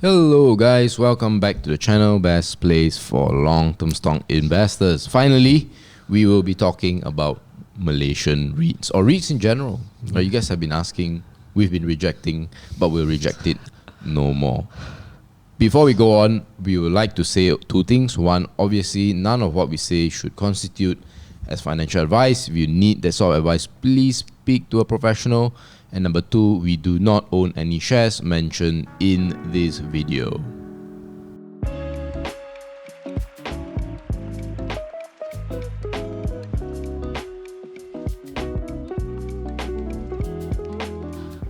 Hello guys, welcome back to the channel, best place for long-term stock investors. Finally, we will be talking about Malaysian REITs or REITs in general. You guys have been asking, we've been rejecting, but we'll reject it no more. Before we go on, we would like to say two things. One, obviously, none of what we say should constitute as financial advice. If you need that sort of advice, please speak to a professional. And number two, we do not own any shares mentioned in this video.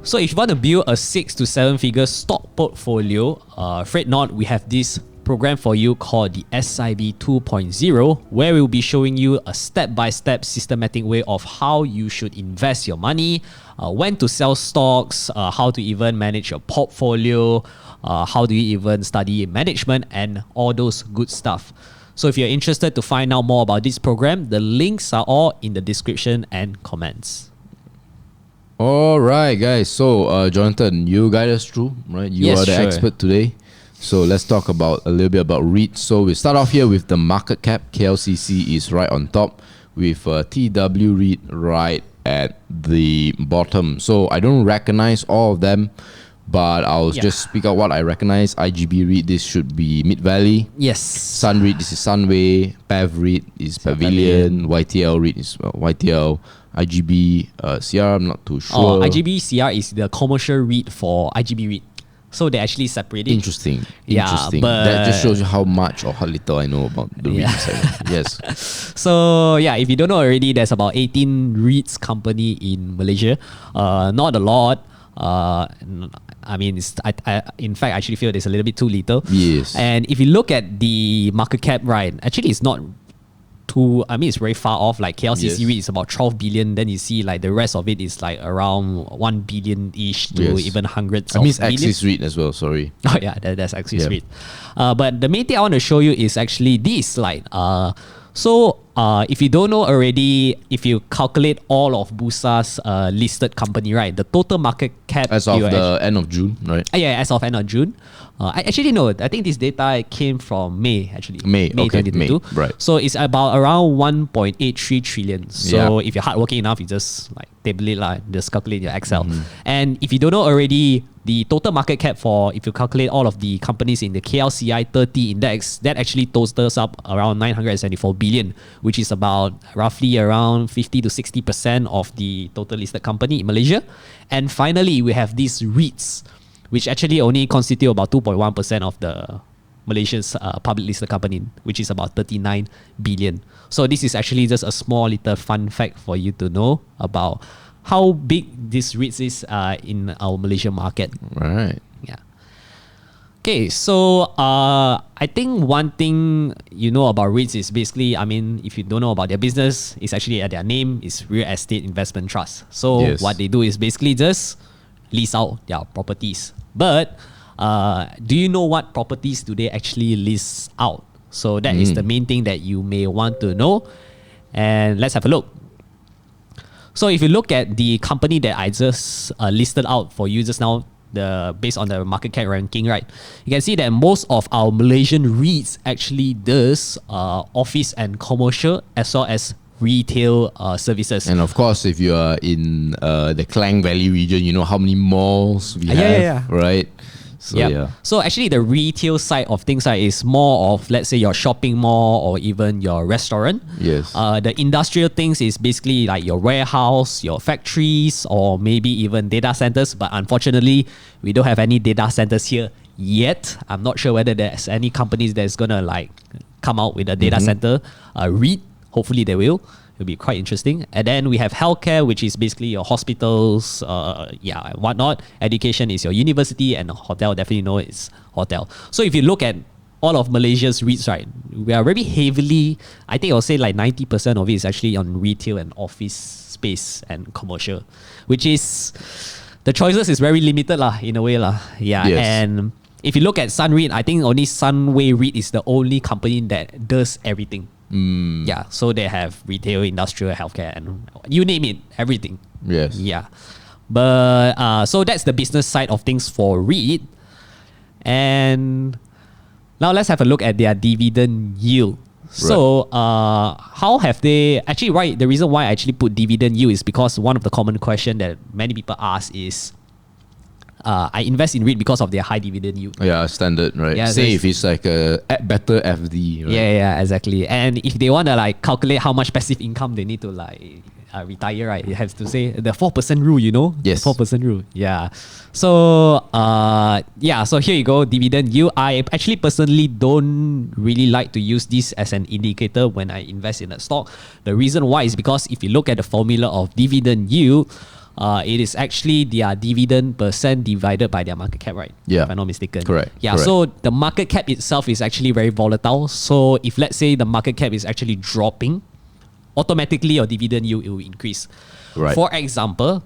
So if you want to build a 6 to 7 figure stock portfolio, fret not, we have this program for you called the SIB 2.0, where we'll be showing you a step-by-step systematic way of how you should invest your money, when to sell stocks, how to even manage your portfolio, how do you even study management, and all those good stuff. So if you're interested to find out more about this program, the links are all in the description and comments. Alright guys, so Jonathan, you guide us through, right? You Yes, are the sure. expert today. So let's talk about a little bit about REITs. So we start off here with the market cap. KLCC is right on top with TW REIT right at the bottom. So I don't recognize all of them, but I'll just speak out what I recognize. IGB REIT, this should be Mid Valley. Yes. Sun REIT, this is Sunway. PAV REIT is Pavilion. YTL REIT is YTL. IGB CR, I'm not too sure. IGB CR is the commercial REIT for IGB REIT. So they actually separate it. Interesting. Yeah, Interesting. but That just shows you how much or how little I know about the REIT segment. Yes. So yeah, if you don't know already, there's about 18 REITs company in Malaysia. Not a lot. I mean, in fact, I actually feel it's a little bit too little. Yes. And if you look at the market cap, right, actually it's not too, I mean, it's very far off. Like KLCC REIT is about 12 billion. Then you see like the rest of it is like around 1 billion-ish to even hundreds of millions. millions. Axis REIT as well, sorry. Oh yeah, that's Axis REIT. But the main thing I want to show you is actually this slide. If you don't know already, if you calculate all of Bursa's listed company, right, the total market cap As of the end of June, right? Yeah, as of end of June. I actually know. I think this data came from May, actually. May, okay, 2022. May, right. So it's about around 1.83 trillion. So if you're hardworking enough, you just like table it, just calculate your Excel. And if you don't know already, the total market cap for, if you calculate all of the companies in the KLCI 30 index, that actually totals up around 974 billion, which is about roughly around 50 to 60% of the total listed company in Malaysia. And finally, we have these REITs, which actually only constitute about 2.1% of the Malaysia's public listed company, which is about 39 billion. So this is actually just a small little fun fact for you to know about how big this REITs is in our Malaysian market. Right. Yeah. Okay, so I think one thing you know about REITs is basically, I mean, if you don't know about their business, it's actually their name is Real Estate Investment Trust. So what they do is basically just lease out their properties. But do you know what properties do they actually lease out? So that is the main thing that you may want to know. And let's have a look. So if you look at the company that I just listed out for you just now, based on the market cap ranking, right? You can see that most of our Malaysian REITs actually does office and commercial as well as retail services. And of course, if you are in the Klang Valley region, you know how many malls we have, right? So So actually the retail side of things is more of, let's say, your shopping mall or even your restaurant. Yes. The industrial things is basically like your warehouse, your factories, or maybe even data centers. But unfortunately, we don't have any data centers here yet. I'm not sure whether there's any companies that's gonna like come out with a data center REIT. Hopefully they will. It'll be quite interesting. And then we have healthcare, which is basically your hospitals, and whatnot. Education is your university, and hotel, definitely know it's hotel. So if you look at all of Malaysia's REITs, right, we are very heavily, I think I'll say like 90% of it is actually on retail and office space and commercial, which is, the choices is very limited in a way. And if you look at Sun REIT, I think only Sunway REIT is the only company that does everything. Yeah, so they have retail, industrial, healthcare, and you name it, everything. Yes. Yeah. But so that's the business side of things for REIT. And now let's have a look at their dividend yield. So how have they actually, right? The reason why I actually put dividend yield is because one of the common question that many people ask is, I invest in REIT because of their high dividend yield. Yeah, standard, right? Yeah, Safe is like a better FD, right? Yeah, exactly. And if they want to like calculate how much passive income they need to like retire, right? It has to say the 4% rule, you know? Yes. The 4% rule. Yeah. So so here you go, dividend yield. I actually personally don't really like to use this as an indicator when I invest in a stock. The reason why is because if you look at the formula of dividend yield, it is actually their dividend percent divided by their market cap, right? Yeah. If I'm not mistaken. Correct. Yeah. Correct. So the market cap itself is actually very volatile. So if let's say the market cap is actually dropping, automatically your dividend yield will increase. Right. For example,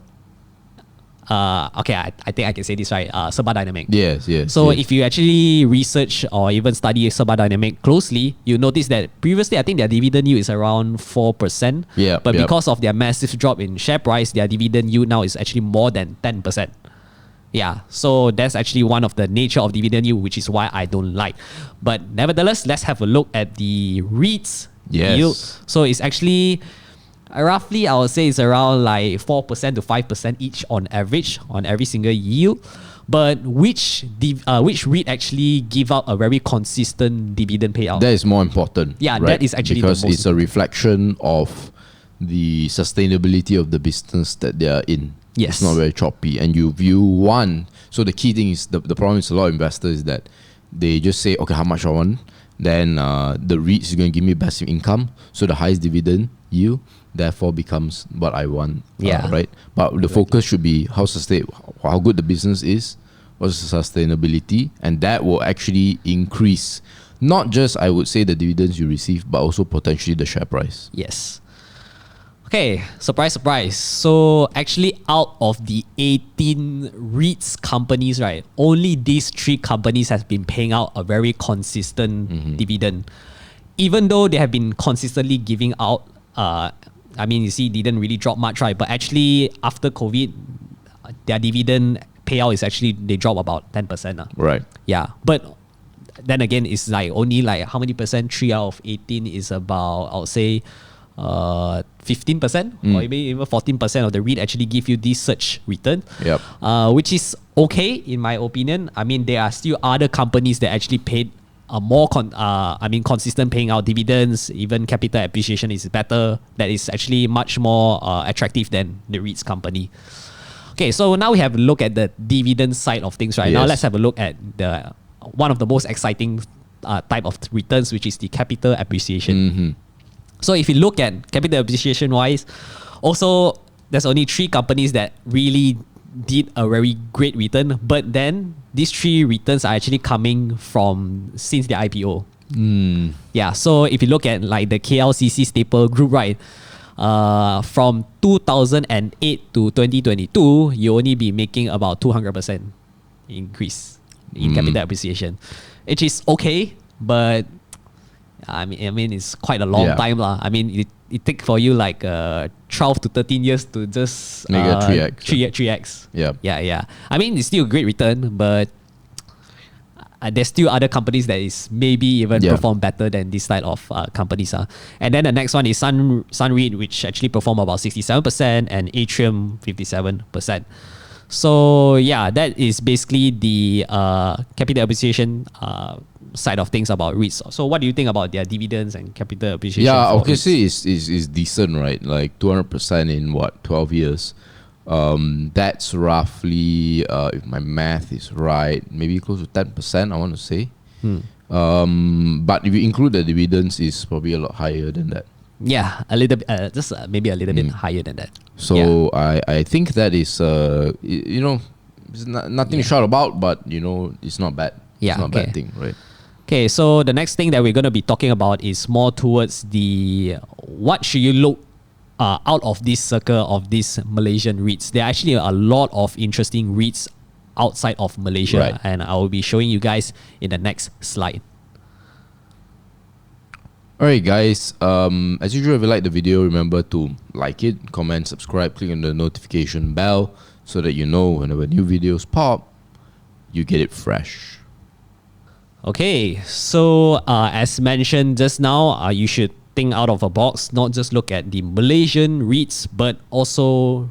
I think I can say this right. Serba Dynamic. Yes. So yes. if you actually research or even study Serba Dynamic closely, you notice that previously I think their dividend yield is around 4%. Yeah. But because of their massive drop in share price, their dividend yield now is actually more than 10%. Yeah, so that's actually one of the nature of dividend yield, which is why I don't like. But nevertheless, let's have a look at the REITs yield. So it's actually roughly, I would say it's around like 4% to 5% each on average on every single yield. But which REIT actually give out a very consistent dividend payout? That is more important. Yeah, right? that is actually because the most it's a reflection of the sustainability of the business that they are in. Yes. It's not very choppy. And you view one. So the key thing is, the problem is a lot of investors is that they just say, okay, how much I want? Then the REITs is going to give me passive income. So the highest dividend yield therefore becomes what I want. Yeah. Right? But the focus should be how good the business is, what's the sustainability, and that will actually increase not just, I would say, the dividends you receive, but also potentially the share price. Yes. Okay, surprise. So actually out of the 18 REITs companies, right, only these 3 companies have been paying out a very consistent dividend. Even though they have been consistently giving out, you see, didn't really drop much, right? But actually after COVID, their dividend payout is actually, they drop about 10%. Right. Yeah, but then again, it's like only like how many percent? 3 out of 18 is about, I would say, 15% or maybe even 14% of the REIT actually give you this such return, which is okay in my opinion. I mean, there are still other companies that actually paid a more consistent paying out dividends. Even capital appreciation is better. That is actually much more attractive than the REITs company. Okay, so now we have a look at the dividend side of things, right? Now let's have a look at the one of the most exciting type of returns, which is the capital appreciation. So if you look at capital appreciation wise, also there's only 3 companies that really did a very great return, but then these 3 returns are actually coming from since the IPO. Yeah, so if you look at like the KLCC staple group, right, from 2008 to 2022, you only be making about 200% increase in capital appreciation, which is okay, but I mean, it's quite a long time lah. I mean, it take for you like 12 to 13 years to just make a 3x. 3x. Yeah. I mean, it's still a great return, but there's still other companies that is maybe even perform better than this type of companies. And then the next one is Sun REIT, which actually perform about 67%, and Atrium 57%. So yeah, that is basically the capital appreciation side of things about REITs. So what do you think about their dividends and capital appreciation? Yeah, obviously is decent, right? Like 200% in what, 12 years. That's roughly, if my math is right, maybe close to 10%, I want to say. But if you include the dividends, it's probably a lot higher than that. Yeah, a little bit, maybe a little bit higher than that. So I think that is, it's nothing to shout about, but it's not bad. Yeah, it's not a bad thing, right? Okay, so the next thing that we're going to be talking about is more towards what should you look out of this circle of these Malaysian REITs. There are actually a lot of interesting REITs outside of Malaysia, right, and I will be showing you guys in the next slide. Alright guys, as usual, if you like the video, remember to like it, comment, subscribe, click on the notification bell so that you know whenever new videos pop, you get it fresh. Okay, so as mentioned just now, you should think out of a box, not just look at the Malaysian REITs, but also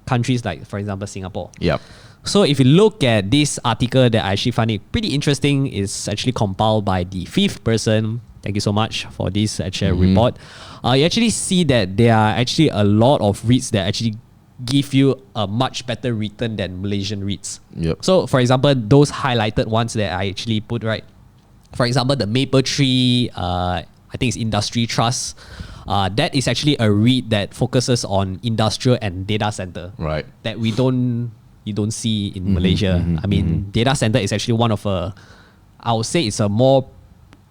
countries like, for example, Singapore. Yep. So if you look at this article that I actually find it pretty interesting, it's actually compiled by the fifth person. Thank you so much for this actual report. You actually see that there are actually a lot of REITs that actually give you a much better return than Malaysian REITs. Yep. So for example, those highlighted ones that I actually put right. For example, the Maple Tree, I think it's Industry Trust. That is actually a REIT that focuses on industrial and data center. Right. That you don't see in Malaysia. I mean, data center is actually one of I would say it's a more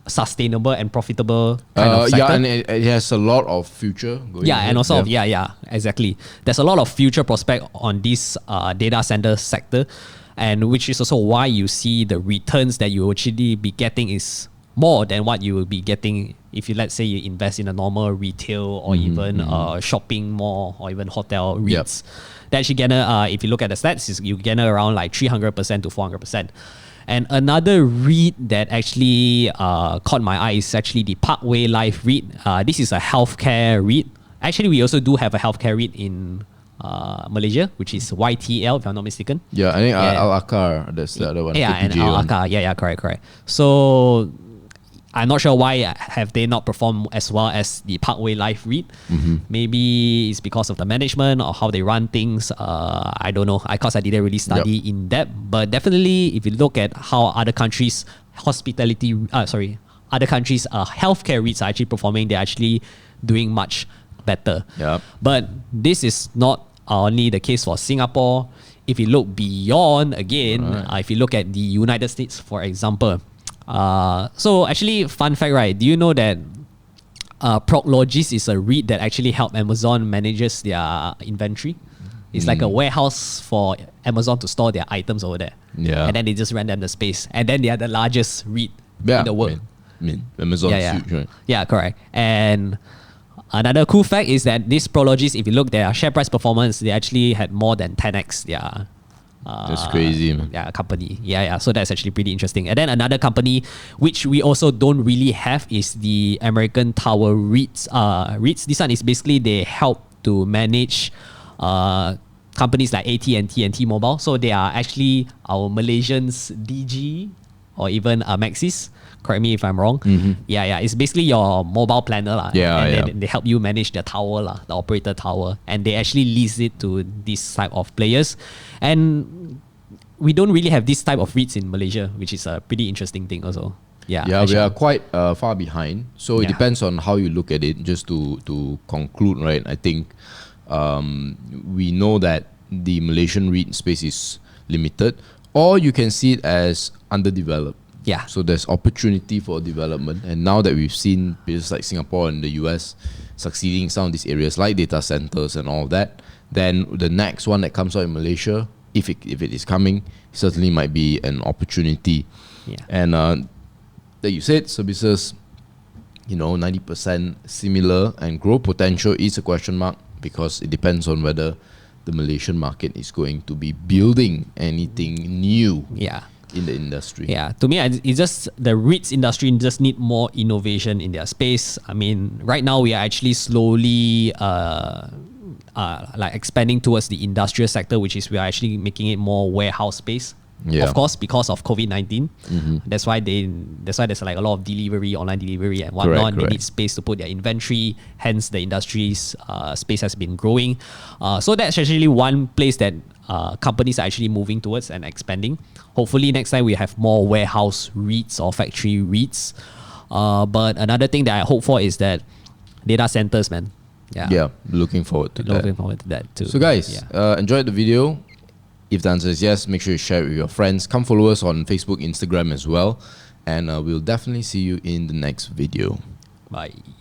sustainable and profitable kind of sector. Yeah, and it has a lot of future going Yeah, ahead. and also exactly. There's a lot of future prospect on this data center sector, and which is also why you see the returns that you actually be getting is more than what you will be getting if you, let's say, you invest in a normal retail or even shopping mall or even hotel REITs. That actually if you look at the stats, you get around like 300% to 400%. And another REIT that actually caught my eye is actually the Parkway Life REIT. This is a healthcare REIT. Actually, we also do have a healthcare REIT in Malaysia, which is YTL, if I'm not mistaken. Yeah, I think Al-Akar, that's the other one. Yeah, and KPJ one. Al-Akar. Yeah, correct. So I'm not sure why have they not performed as well as the Parkway Life REIT. Maybe it's because of the management or how they run things. I don't know. Because I didn't really study in depth. But definitely, if you look at how other countries' other countries' healthcare REITs are actually performing, they're actually doing much better. Yep. But this is not only the case for Singapore. If you look beyond, again, if you look at the United States, for example. So actually, fun fact, right? Do you know that Prologis is a REIT that actually help Amazon manages their inventory? It's like a warehouse for Amazon to store their items over there. Yeah. And then they just rent them the space. And then they are the largest REIT in the world. I mean, Amazon's huge, right? Yeah, correct. And another cool fact is that this Prologis, if you look at their share price performance, they actually had more than 10x their that's crazy, man. Yeah, company. Yeah. So that's actually pretty interesting. And then another company which we also don't really have is the American Tower REITs. REITs. This one is basically they help to manage companies like AT&T and T-Mobile. So they are actually our Malaysians DG or even Maxis. Correct me if I'm wrong. Yeah. It's basically your mobile planner. And they help you manage the tower, the operator tower. And they actually lease it to this type of players. And we don't really have this type of REITs in Malaysia, which is a pretty interesting thing also. Yeah, we are quite far behind. So it depends on how you look at it. Just to conclude, right? I think we know that the Malaysian REIT space is limited, or you can see it as underdeveloped. Yeah. So there's opportunity for development. And now that we've seen places like Singapore and the US succeeding in some of these areas like data centers and all that, then the next one that comes out in Malaysia, if it is coming, certainly might be an opportunity. Yeah. And like you said, services, 90% similar, and growth potential is a question mark because it depends on whether the Malaysian market is going to be building anything new. In the industry. Yeah, to me, it's just the REITs industry just need more innovation in their space. I mean, right now we are actually slowly expanding towards the industrial sector, which is we are actually making it more warehouse space. Yeah. Of course, because of COVID-19, that's why there's like a lot of delivery, online delivery and whatnot. They need space to put their inventory. Hence, the industry's space has been growing. So that's actually one place that companies are actually moving towards and expanding. Hopefully, next time we have more warehouse REITs or factory REITs. But another thing that I hope for is that data centers, man. Yeah, looking forward to that too. So guys, enjoyed the video. If the answer is yes, make sure you share it with your friends. Come follow us on Facebook, Instagram as well. And we'll definitely see you in the next video. Bye.